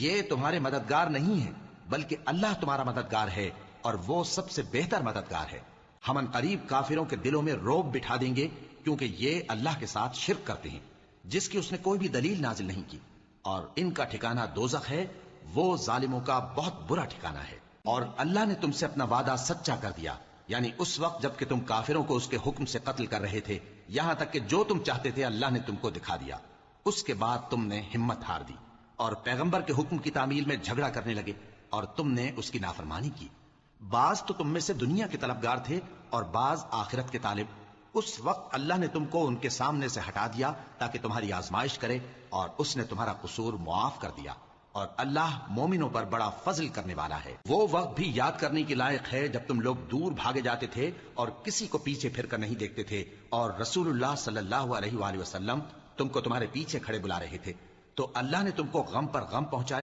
یہ تمہارے مددگار نہیں ہے بلکہ اللہ تمہارا مددگار ہے اور وہ سب سے بہتر مددگار ہے۔ ہم ان قریب کافروں کے دلوں میں رعب بٹھا دیں گے کیونکہ یہ اللہ کے ساتھ شرک کرتے ہیں جس کی اس نے کوئی بھی دلیل نازل نہیں کی، اور ان کا ٹھکانہ دوزخ ہے، وہ ظالموں کا بہت برا ٹھکانہ ہے۔ اور اللہ نے تم سے اپنا وعدہ سچا کر دیا، یعنی اس وقت جب کہ تم کافروں کو اس کے حکم سے قتل کر رہے تھے، یہاں تک کہ جو تم چاہتے تھے اللہ نے تم کو دکھا دیا۔ اس کے بعد تم نے ہمت ہار دی اور پیغمبر کے حکم کی تعمیل میں جھگڑا کرنے لگے اور تم نے اس کی نافرمانی کی۔ بعض تو تم میں سے دنیا کے طلبگار تھے اور بعض آخرت کے طالب۔ اس وقت اللہ نے تم کو ان کے سامنے سے ہٹا دیا تاکہ تمہاری آزمائش کرے، اور اس نے تمہارا قصور معاف کر دیا، اور اللہ مومنوں پر بڑا فضل کرنے والا ہے۔ وہ وقت بھی یاد کرنے کی لائق ہے جب تم لوگ دور بھاگے جاتے تھے اور کسی کو پیچھے پھر کر نہیں دیکھتے تھے، اور رسول اللہ صلی اللہ علیہ وآلہ وسلم تم کو تمہارے پیچھے کھڑے بلا رہے تھے، تو اللہ نے تم کو غم پر غم پہنچایا۔